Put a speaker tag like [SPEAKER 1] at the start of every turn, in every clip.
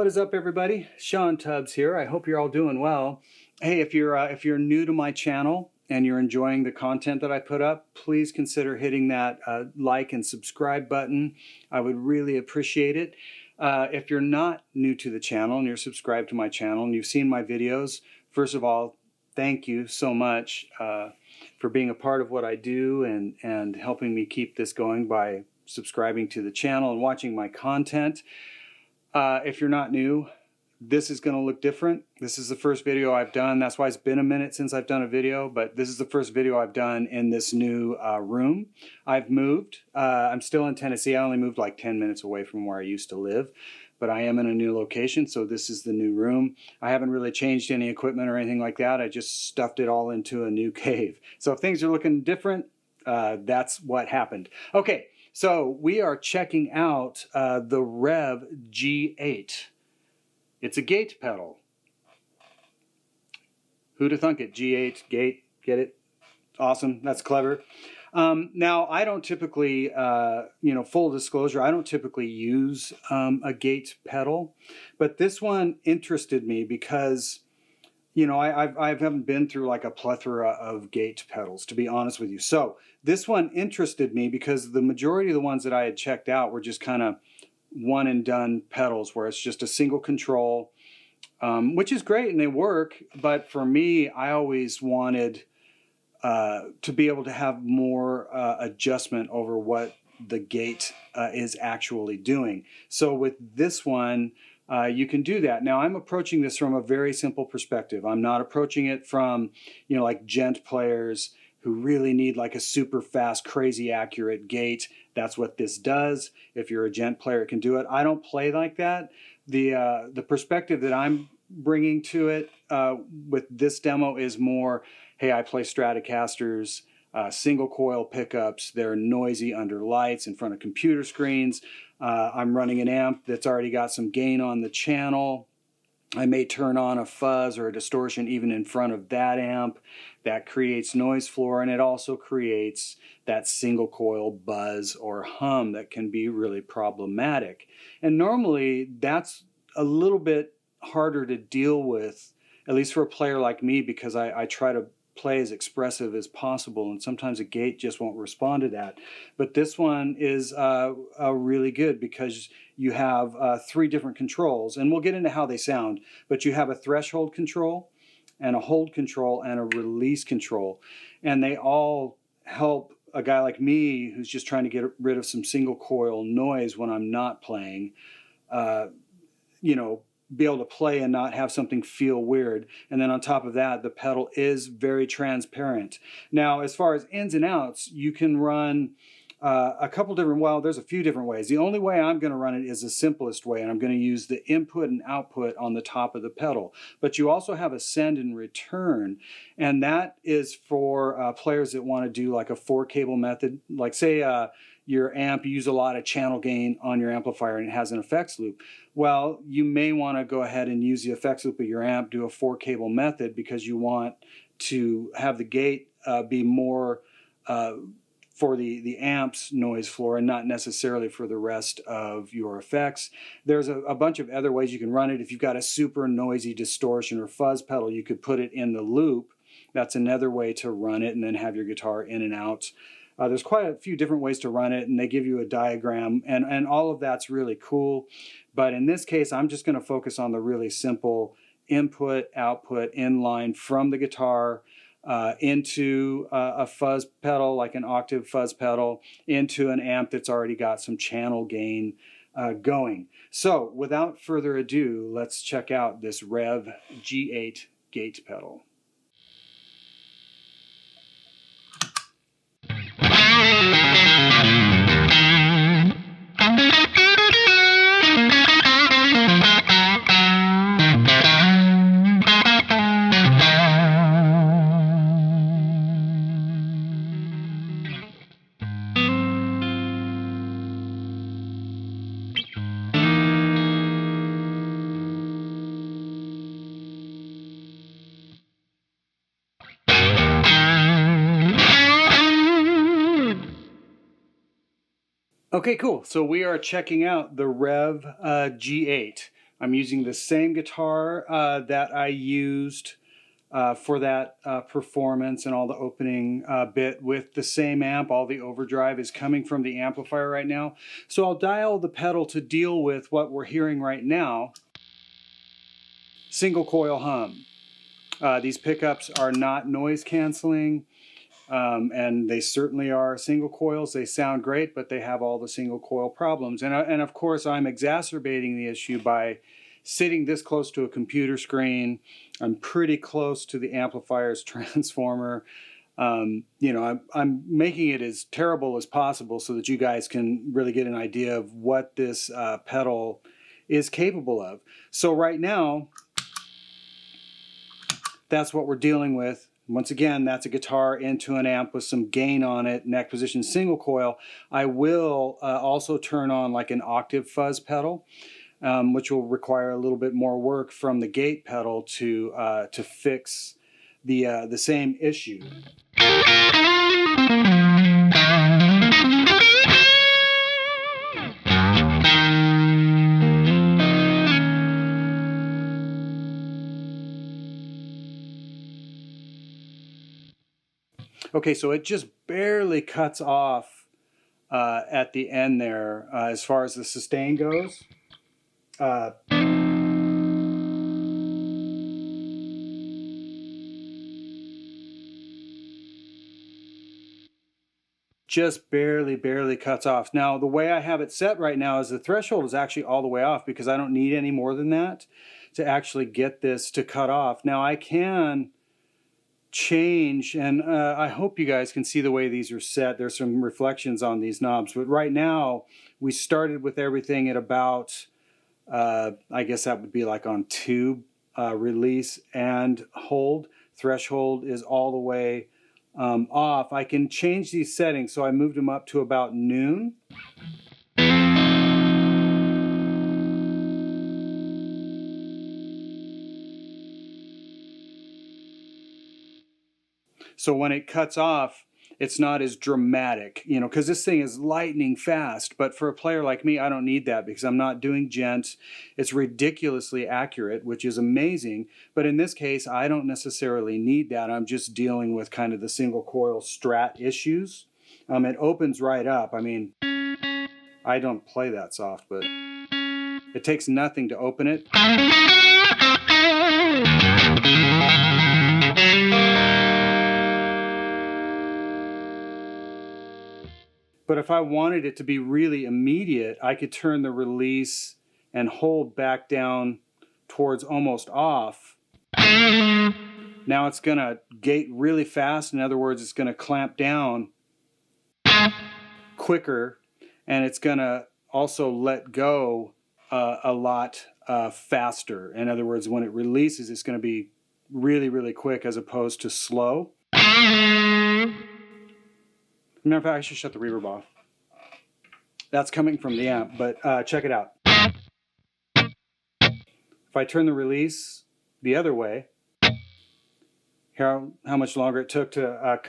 [SPEAKER 1] What is up, everybody? Sean Tubbs here. I hope you're all doing well. Hey, if you're new to my channel and you're enjoying the content that I put up, please consider hitting that like and subscribe button. I would really appreciate it. If you're not new to the channel and you're subscribed to my channel and you've seen my videos, first of all, thank you so much for being a part of what I do and helping me keep this going by subscribing to the channel and watching my content. If you're not new, this is going to look different. This is the first video I've done. That's why it's been a minute since I've done a video, but this is the first video I've done in this new room. I've moved. I'm still in Tennessee. I only moved like 10 minutes away from where I used to live, but I am in a new location, so this is the new room. I haven't really changed any equipment or anything like that. I just stuffed it all into a new cave. So if things are looking different, that's what happened. Okay. So we are checking out the Revv G8. It's a gate pedal. Who'd have thunk it? G8, gate, get it? Awesome, that's clever. Now, I don't typically, full disclosure, I don't typically use a gate pedal, but this one interested me because I haven't been through like a plethora of gate pedals, to be honest with you. So this one interested me because the majority of the ones that I had checked out were just kind of one and done pedals where it's just a single control, which is great and they work. But for me, I always wanted to be able to have more adjustment over what the gate is actually doing. So with this one, you can do that. Now, I'm approaching this from a very simple perspective. I'm not approaching it from, like gent players who really need like a super fast, crazy accurate gate. That's what this does. If you're a gent player, it can do it. I don't play like that. The perspective that I'm bringing to it with this demo is more, hey, I play Stratocasters, single coil pickups. They're noisy under lights in front of computer screens. I'm running an amp that's already got some gain on the channel. I may turn on a fuzz or a distortion even in front of that amp. That creates noise floor, and it also creates that single coil buzz or hum that can be really problematic. And normally that's a little bit harder to deal with, at least for a player like me, because I try to play as expressive as possible, and sometimes a gate just won't respond to that. But this one is really good because you have 3 different controls, and we'll get into how they sound, but you have a threshold control and a hold control and a release control, and they all help a guy like me who's just trying to get rid of some single coil noise when I'm not playing, be able to play and not have something feel weird. And then on top of that, the pedal is very transparent. Now, as far as ins and outs, you can run a couple different, there's a few different ways. The only way I'm going to run it is the simplest way, and I'm going to use the input and output on the top of the pedal. But you also have a send and return, and that is for players that want to do like a 4-cable method. Like say your amp, you use a lot of channel gain on your amplifier and it has an effects loop. Well, you may want to go ahead and use the effects loop of your amp, do a 4-cable method because you want to have the gate be more for the amp's noise floor and not necessarily for the rest of your effects. There's a bunch of other ways you can run it. If you've got a super noisy distortion or fuzz pedal, you could put it in the loop. That's another way to run it and then have your guitar in and out. There's quite a few different ways to run it, and they give you a diagram, and all of that's really cool. But in this case, I'm just going to focus on the really simple input, output, inline from the guitar into a fuzz pedal, like an octave fuzz pedal, into an amp that's already got some channel gain going. So without further ado, let's check out this Revv G8 gate pedal. Okay, cool. So we are checking out the Revv G8. I'm using the same guitar that I used for that performance and all the opening bit with the same amp. All the overdrive is coming from the amplifier right now. So I'll dial the pedal to deal with what we're hearing right now. Single coil hum. These pickups are not noise canceling, and they certainly are single coils. They sound great, but they have all the single coil problems. And of course, I'm exacerbating the issue by sitting this close to a computer screen. I'm pretty close to the amplifier's transformer. You know, I'm making it as terrible as possible so that you guys can really get an idea of what this pedal is capable of. So right now, that's what we're dealing with. Once again, that's a guitar into an amp with some gain on it, neck position single coil. I will also turn on like an octave fuzz pedal, which will require a little bit more work from the gate pedal to fix the same issue. Okay, so it just barely cuts off at the end there as far as the sustain goes. Just barely cuts off. Now, the way I have it set right now is the threshold is actually all the way off because I don't need any more than that to actually get this to cut off. Now, I can change, and I hope you guys can see the way these are set. There's some reflections on these knobs, but right now we started with everything at about I guess that would be like on tube, release and hold. Threshold is all the way off. I can change these settings, so I moved them up to about noon. So when it cuts off, it's not as dramatic, you know, because this thing is lightning fast. But for a player like me, I don't need that because I'm not doing gents. It's ridiculously accurate, which is amazing. But in this case, I don't necessarily need that. I'm just dealing with kind of the single coil strat issues. It opens right up. I mean, I don't play that soft, but it takes nothing to open it. But if I wanted it to be really immediate, I could turn the release and hold back down towards almost off. Now it's going to gate really fast. In other words, it's going to clamp down quicker, and it's going to also let go a lot faster. In other words, when it releases, it's going to be really quick as opposed to slow. Matter of fact, I should shut the reverb off. That's coming from the amp, but check it out. If I turn the release the other way, how much longer it took to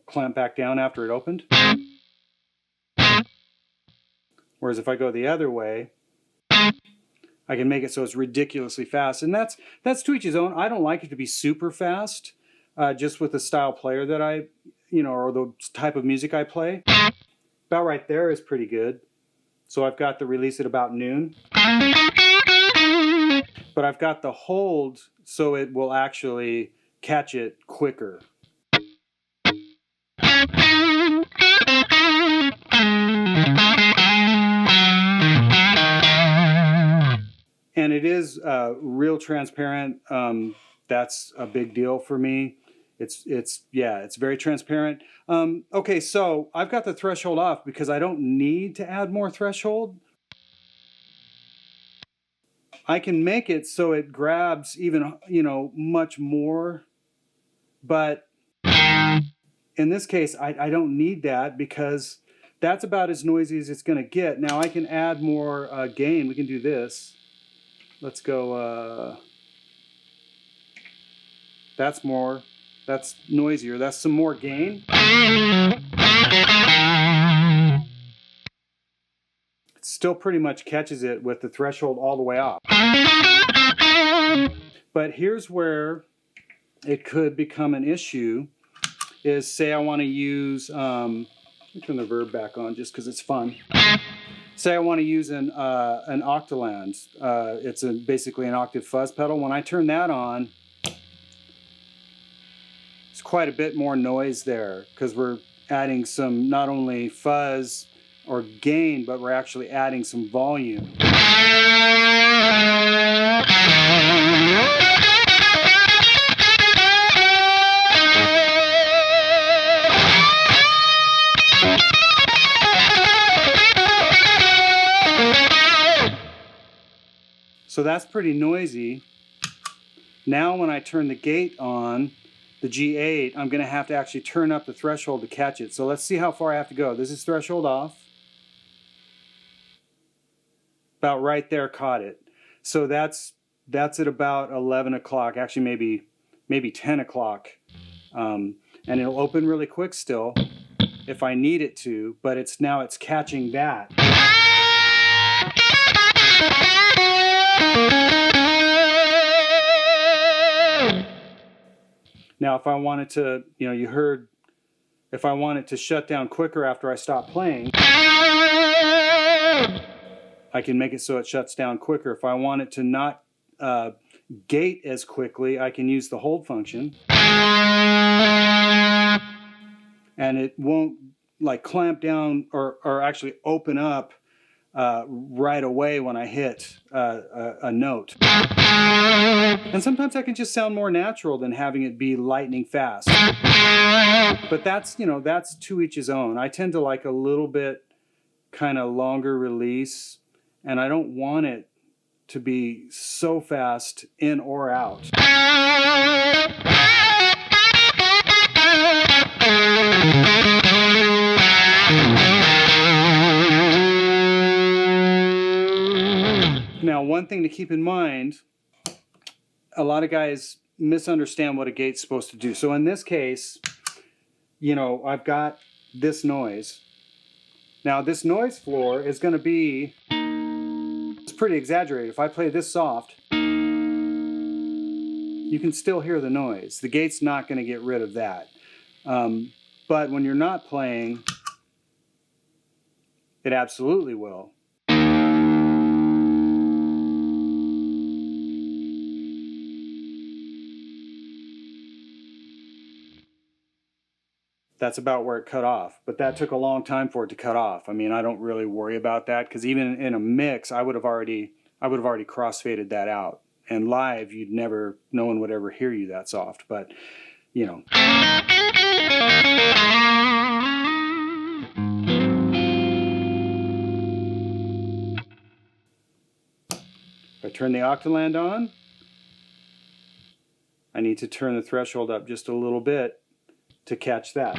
[SPEAKER 1] clamp back down after it opened. Whereas if I go the other way, I can make it so it's ridiculously fast. And that's to each his own. I don't like it to be super fast, just with the style player that I, or the type of music I play. About right there is pretty good. So I've got the release at about noon. But I've got the hold so it will actually catch it quicker. And it is real transparent. That's a big deal for me. It's very transparent. Okay, so I've got the threshold off because I don't need to add more threshold. I can make it so it grabs even, much more. But in this case, I don't need that because that's about as noisy as it's going to get. Now I can add more gain. We can do this. Let's go. That's more. That's noisier. That's some more gain. It still pretty much catches it with the threshold all the way off. But here's where it could become an issue, is say I want to use, let me turn the Revv back on just because it's fun. Say I want to use an Octaland. It's basically an octave fuzz pedal. When I turn that on, it's quite a bit more noise there because we're adding some, not only fuzz or gain, but we're actually adding some volume. So that's pretty noisy. Now when I turn the gate on, the G8, I'm going to have to actually turn up the threshold to catch it. So let's see how far I have to go. This is threshold off. About right there, caught it. So that's at about 11 o'clock, actually maybe 10 o'clock. And it'll open really quick still if I need it to, but it's catching that. Now if I wanted to, you heard, if I want it to shut down quicker after I stop playing, I can make it so it shuts down quicker. If I want it to not gate as quickly, I can use the hold function. And it won't like clamp down or actually open up right away when I hit a note. And sometimes that can just sound more natural than having it be lightning fast. But that's to each his own. I tend to like a little bit kind of longer release, and I don't want it to be so fast in or out. Now, one thing to keep in mind, a lot of guys misunderstand what a gate's supposed to do. So in this case, I've got this noise. Now this noise floor is going to be, it's pretty exaggerated. If I play this soft, you can still hear the noise. The gate's not going to get rid of that. But when you're not playing, it absolutely will. That's about where it cut off, but that took a long time for it to cut off. I mean, I don't really worry about that because even in a mix, I would have already crossfaded that out. And live, no one would ever hear you that soft. But If I turn the Octaland on, I need to turn the threshold up just a little bit to catch that.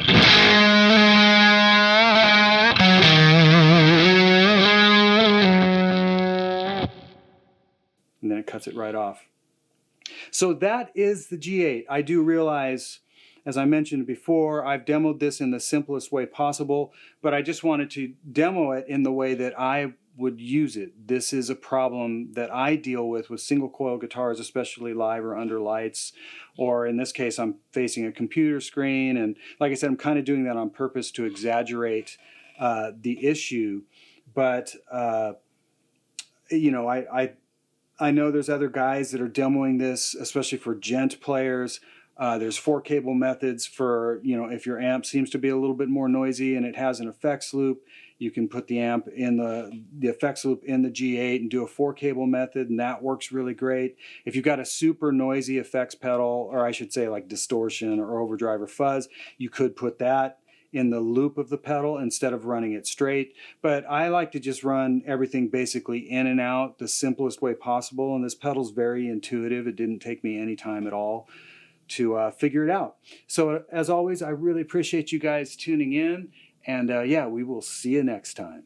[SPEAKER 1] And then it cuts it right off. So that is the G8. I do realize, as I mentioned before, I've demoed this in the simplest way possible, but I just wanted to demo it in the way that I would use it. This is a problem that I deal with single coil guitars, especially live or under lights, or in this case I'm facing a computer screen, and like I said, I'm kind of doing that on purpose to exaggerate the issue. But I know there's other guys that are demoing this, especially for gent players. There's 4-cable methods for, if your amp seems to be a little bit more noisy and it has an effects loop, you can put the amp in the effects loop in the G8 and do a 4-cable method, and that works really great. If you've got a super noisy effects pedal, or I should say like distortion or overdrive or fuzz, you could put that in the loop of the pedal instead of running it straight. But I like to just run everything basically in and out the simplest way possible, and this pedal's very intuitive. It didn't take me any time at all to figure it out. So as always, I really appreciate you guys tuning in, and yeah, we will see you next time.